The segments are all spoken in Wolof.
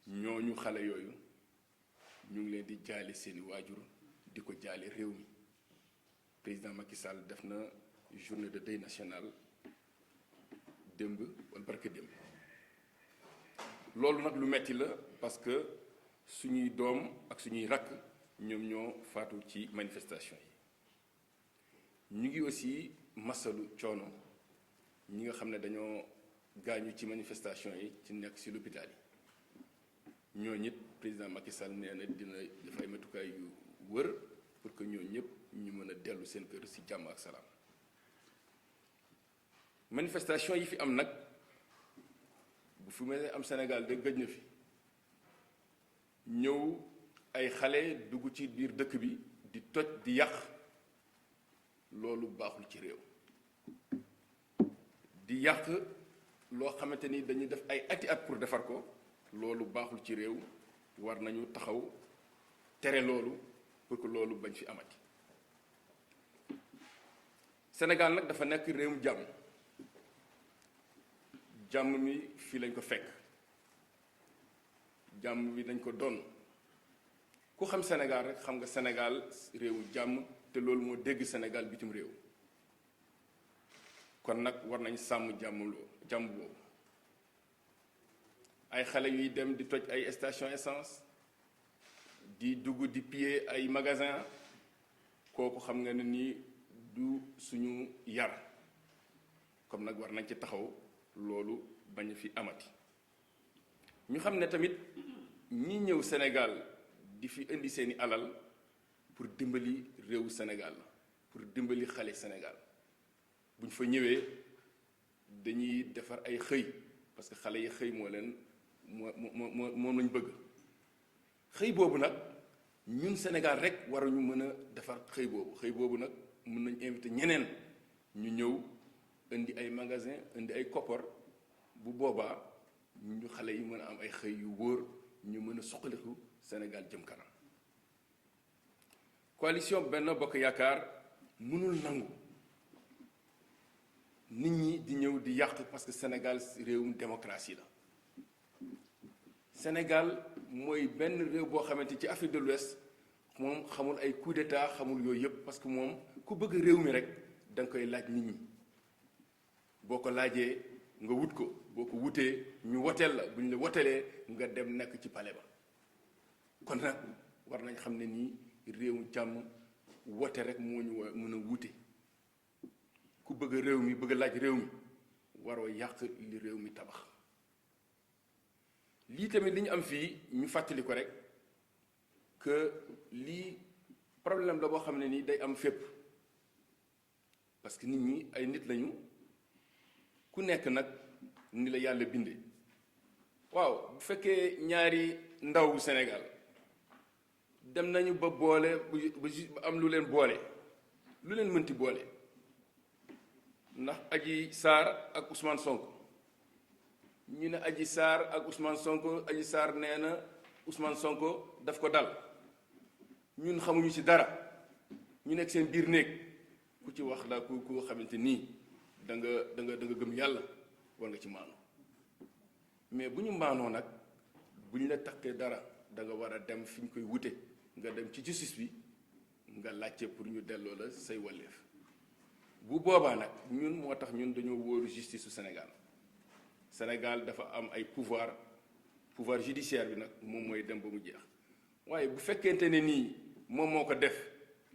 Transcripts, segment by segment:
ñooñu xale yooyu ñu ngi leen di jaale seeni waajur di ko jaale réew mi président Macky Sall def na journée de deuil national démb wala barke démb loolu nag lu metti la parce que suñuy doom ak suñuy rakk ñoom ñoo faatu ci manifestation yi ñu ngi aussi masalu coono ñi nga xam ne dañoo gaañu ci manifestation yi ci nekk ci l'hôpital yi ñoo ñit président Macky Sall nee na dina def ay matukaay yu wër pour que ñoo ñëpp ñu mën a dellu seen kër ci jàmm ak salaam. manifestation yi fi am nag bu fi mel am Sénégal de gëj na fi ñëw ay xale dugg ci biir dëkk bi di toj di yàq loolu baaxul ci réew di yàq loo xamante ni dañuy def ay ati at pour defar ko loolu baaxul ci réew war nañu taxaw tere loolu pour que loolu bañ fi amati. Sénégal nag dafa nekk réewum jàmm jàmm mi fii lañ ko fekk jàmm bi dañ ko doon ku xam Sénégal rek xam nga Sénégal réewu jàmm te loolu moo dégg Sénégal bitim réew kon nag war nañ sàmm jàmm boobu ay xale yuy dem di toj ay station essence di dugg di piller ay magasin kooku xam nga ne ni du suñu yar comme nag war nañ ci taxaw loolu bañ fi amati. ñu xam ne tamit ñi ñëw Sénégal di fi indi seeni alal pour dimbali réewu Sénégal pour dimbali xale Sénégal buñ fa ñëwee dañuy defar ay xëy parce que xale yi xëy moo leen moom lañ bëgg xëy boobu nag ñun Sénégal rek waruñu mën a defar xëy boobu nag mën nañ invité ñeneen ñu ñëw indi ay magasin indi ay koppar bu boobaa ñu xale yi mën a am ay xëy yu wóor ñu mën a suqaliku Sénégal jëm kanam. coalition Benno Bokk Yaakaar mënul nangu nit ñi di ñëw di yàq parce que Sénégal réewum démocratie la. Sénégal mooy benn réew boo xamante ci Afrique de l'Ouest moom xamul ay coup d'état xamul yooyu yëpp parce que moom ku bëgg réew mi rek da nga koy laaj nit ñi boo ko laajee nga wut ko boo ko wutee ñu woteel la bu ñu la wotelee nga dem nekk ci palais ba kon nag war nañ xam ne nii réewu jàmm wote rek moo ñu mën a wute ku bëgg réew mi bëgg laaj réew mi waroo yàq li réew mi tabax. lii tamit li ñu am fii ñu fàttali ko rek que lii problème la boo xam ne nii day am fépp parce que nit ñi ay nit lañu ku nekk nag ni la yàlla bindee waaw bu fekkee ñaari ndaw Sénégal dem nañu ba boole ba am lu leen boole lu leen mënti boole ndax Adji Sarr ak Ousmane Sonko. ñu ne Adji Sarr ak Ousmane Sonko Adji Sarr nee na Ousmane Sonko daf ko dal ñun xamuñu ci dara ñu nekk seen biir néeg ku ci wax la ku xamante nii da nga gëm yàlla war nga ci maanu mais bu ñu maanoo nag bu ñu la takkee dara da nga war a dem fi ñu koy wute nga dem ci justice bi nga laajte pour ñu delloo la say walleef bu boobaa nag ñun moo tax ñun dañoo wóoru justice su Sénégal dafa am ay pouvoir judiciaire bi nag moom mooy dem ba mu jeex waaye bu fekkente ne nii moom moo ko def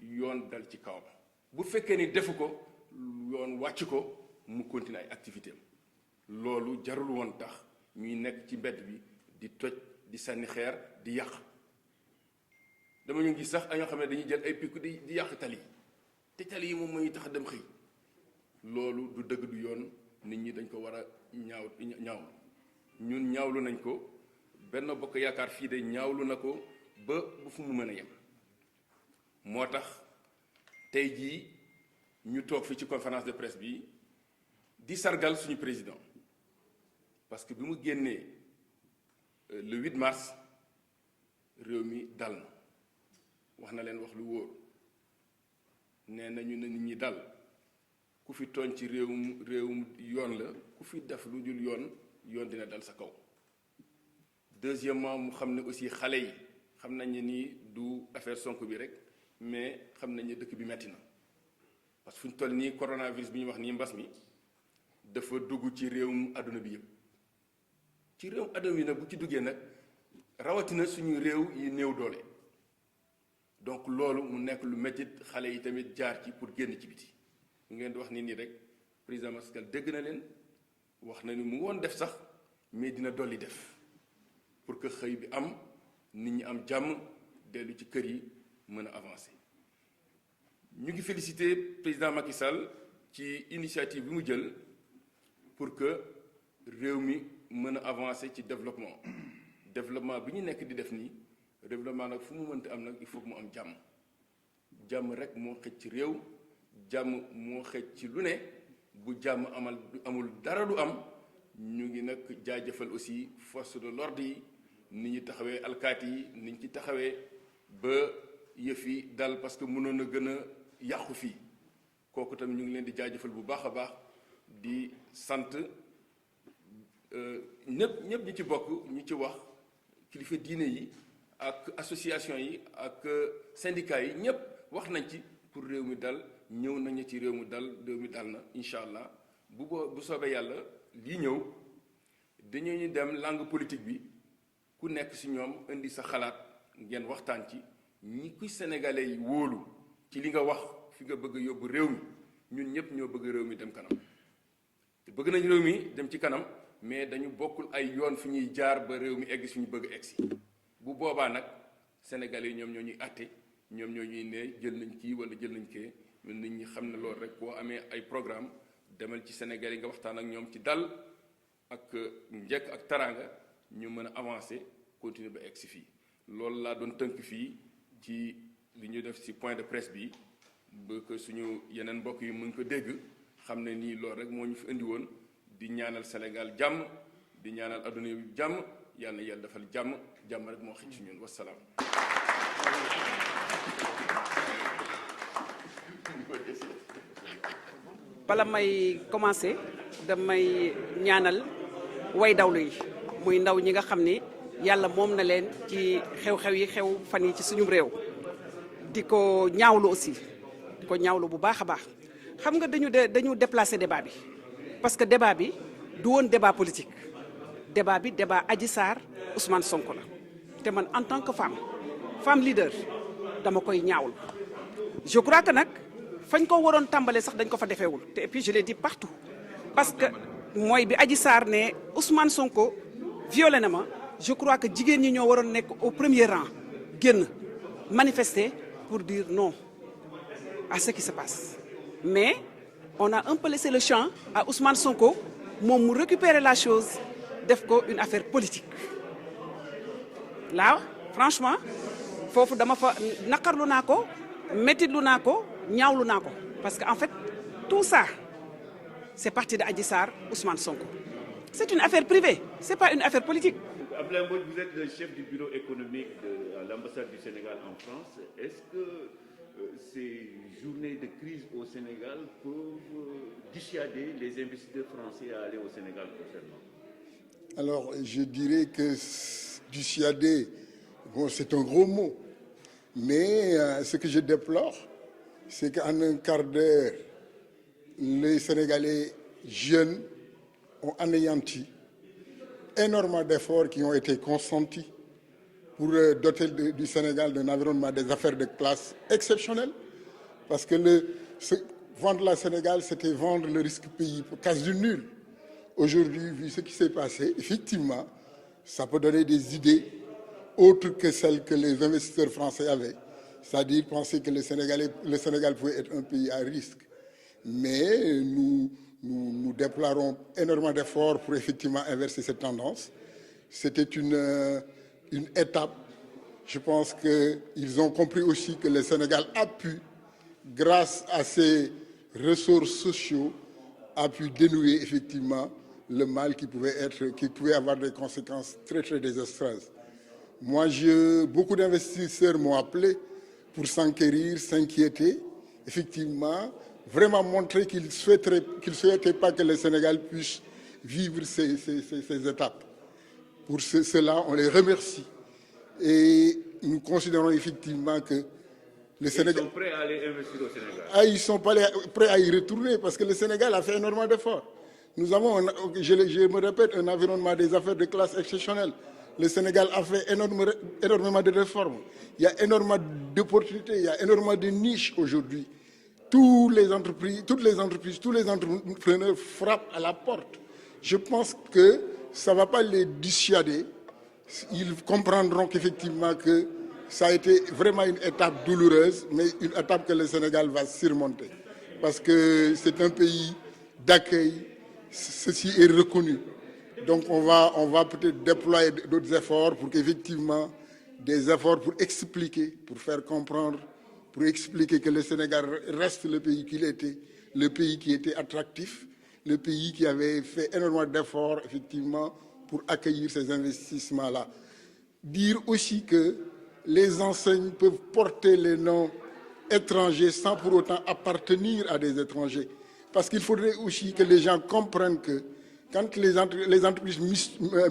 yoon dal ci kawam bu fekkee ni defu ko yoon wàcc ko mu continuer ay activité am loolu jarul woon tax ñuy nekk ci mbedd bi di toj di sànni xeer di yàq dama ñu gis sax ñoo xam ne dañuy jël ay pikk di yàq tali te tali yi moom mooy tax dem xëy loolu du dëgg du yoon nit ñi dañ ko war a ñaawlu ñun ñaawlu nañ ko Benno Bokk Yaakaar fii de ñaawlu na ko ba bu fu mu mën a yem moo tax tey jii ñu toog fi ci conférence de presse bi di sargal suñu président parce que bi mu génnee le 8 mars réew mi dal na wax na leen wax lu wóor nee nañu ne nit ñi dal ku fi tooñ ci réewum yoon la ku fi def lu dul yoon dina dal sa kaw deuxièmement mu xam ne aussi xale yi xam nañ ne nii du affaire Sonko bi rek mais xam nañ ne dëkk bi metti na parce que fu ñu toll nii coronavirus bi ñu wax nii mbas mi dafa dugg ci réewum àdduna bi yëpp ci réewum àdduna bi nag bu ci duggee nag rawatina suñu réew yi néew doole donc loolu mu nekk lu métti xale yi tamit jaar ci pour génn ci biti ñu ngeen di wax nii rek président Macky Sall dégg na leen wax na ni mu woon def sax mais dina dolli def pour que xëy bi am nit ñi am jàmm dellu ci kër yi mën a avancer. ñu ngi féliciter président Macky Sall ci initiative bi mu jël pour que réew mi mën a avancer ci développement bi ñu nekk di def nii développement nag fu mu mënta am nag il faut que mu am jàmm jàmm rek moo xëj ci réew jàmm moo xëj ci lu ne bu jàmm amul dara du am. ñu ngi nag jaajëfal aussi force de l'ordre yi ni ñu taxawee alkaati yi ni ñu ci taxawee ba yëf yi dal parce que mënoon a gën a yàqu fii kooku tamit ñu ngi leen di jaajëfal bu baax a baax di sant ñëpp ñi ci bokk ñu ci wax kilifa diine yi ak association yi ak syndicat yi ñëpp wax nañ ci pour réew mi dal ñëw nañu ci réew mi dal na incha allah bu soobee yàlla lii ñëw dañu dem langue politique bi ku nekk ci ñoom indi sa xalaat ngeen waxtaan ci ñi ku sénégalais yi wóolu ci li nga wax fi nga bëgg a yóbbu réew mi ñun ñëpp ñoo bëgg réew mi dem kanam te bëgg nañ réew mi dem ci kanam mais dañu bokkul ay yoon fi ñuy jaar ba réew mi egg fi ñu bëgg egg si bu boobaa nag sénégalais yi ñoom ñoo ñuy àtte ñoom ñoo ñuy ne jël nañ kii wala jël nañ kee ñun nit ñi xam ne loolu rek boo amee ay programme demal ci sénégalais yi nga waxtaan ak ñoom ci dal ak njëkk ak taraanga ñu mën a avancer continuer ba egg si fii loolu laa doon tënk fii ci li ñu def ci point de presse bi ba que suñu yeneen mbokk yi mën ko dégg xam ne nii loolu rek moo ñu fi indi woon di ñaanal Sénégal jàmm di ñaanal adduna yu jàmm yàlla na yàlla defal jàmm rek moo xëcc ci ñun wasalaam. bala may commencer damay ñaanal way dawlu yi muy ndaw ñi nga xam ni yàlla moom na leen ci xew-xew yi xew fan yi ci suñu réew di ko ñaawlu aussi di ko ñaawlu bu baax a baax xam nga dañu déplacer débat bi parce que débat bi du woon débat politique débat bi débat Adji Sarr Ousmane Sonko la te man en tant que femme leader dama koy ñaawlu je crois que nag fañ ko waroon tàmbalee sax dañ ko fa defeewul te et puis je l'ai dit partout parce que mooy bi Adji Sarr ne Ousmane Sonko violé na ma je crois que jigéen ñi ñoo waroon nekk au premier rang génn manifester pour dire non à ce qui se passe mais on a un peu laissé le champ à Ousmane Sonko moom mu récupérer la chose def ko une affaire politique là franchement foofu dama fa naqarlu naa ko métitlu naa ko ñaawlu naa ko parce que en fait tout ça c'est parti de Adji Sarr Ousmane Sonko c'est une affaire privée c'est pas une affaire politique. Abdoulaye Mbodj, vous êtes le chef du bureau économique de l'ambassade du Sénégal en France. Est-ce que ces journées de crise au Sénégal peuvent dissuader les investisseurs français à aller au Sénégal prochainement? Alors, je dirais que dissuader, bon, c'est un gros mot. Mais ce que je déplore, c'est qu'en un quart d'heure, les Sénégalais jeunes ont anéanti énormément d'efforts qui ont été consentis pour doter du Sénégal d'un environnement des affaires de classe exceptionnel. Parce que vendre le Sénégal, c'était vendre le risque pays pour quasi nul. Aujourd'hui, vu ce qui s'est passé, effectivement, ça peut donner des idées autres que celles que les investisseurs français avaient. C'est-à-dire penser que le Sénégal pouvait être un pays à risque. Mais nous déplorons énormément d'efforts pour effectivement inverser cette tendance. C'était une étape. Je pense qu'ils ont compris aussi que le Sénégal a pu, grâce à ses ressources sociaux, a pu dénouer effectivement le mal qui pouvait avoir des conséquences très, très désastreuses. Moi, beaucoup d'investisseurs m'ont appelé pour s'enquérir, s'inquiéter, effectivement, vraiment montrer qu'ils ne souhaitaient pas que le Sénégal puisse vivre ces étapes. Pour cela, on les remercie. Et nous considérons effectivement que le Sénégal... Ils sont prêts à aller investir au Sénégal. Ah, ils ne sont pas prêts à y retourner parce que le Sénégal a fait énormément d'efforts. Nous avons, je me répète, un environnement des affaires de classe exceptionnelle. Le Sénégal a fait énormément de réformes. Il y a énormément d'opportunités, il y a énormément de niches aujourd'hui. Toutes les entreprises, tous les entrepreneurs frappent à la porte. Je pense que ça ne va pas les dissuader. Ils comprendront qu'effectivement que ça a été vraiment une étape douloureuse, mais une étape que le Sénégal va surmonter. Parce que c'est un pays d'accueil, ceci est reconnu. Donc on va peut-être déployer d'autres efforts pour qu'effectivement, des efforts pour expliquer, pour faire comprendre, pour expliquer que le Sénégal reste le pays qu'il était, le pays qui était attractif, le pays qui avait fait énormément d'efforts, effectivement, pour accueillir ces investissements-là. Dire aussi que les enseignes peuvent porter les noms étrangers sans pour autant appartenir à des étrangers. Parce qu'il faudrait aussi que les gens comprennent que quand les entreprises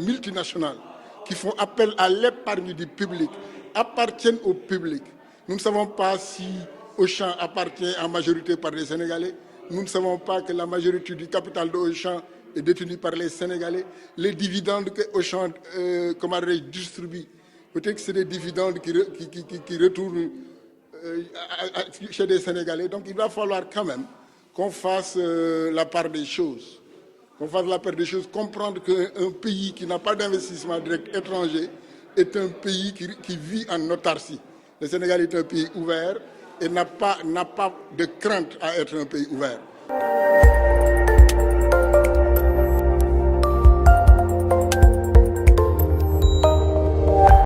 multinationales qui font appel à l'épargne du public appartiennent au public, nous ne savons pas si Auchan appartient en majorité par les Sénégalais, nous ne savons pas que la majorité du capital de Auchan est détenue par les Sénégalais, les dividendes que Auchan distribue, peut-être que c'est des dividendes qui retournent chez des Sénégalais. Donc il va falloir quand même qu'on fasse la part des choses. Comprendre qu'un pays qui n'a pas d'investissement direct étranger est un pays qui vit en autarcie. Le Sénégal est un pays ouvert et n'a pas de crainte à être un pays ouvert.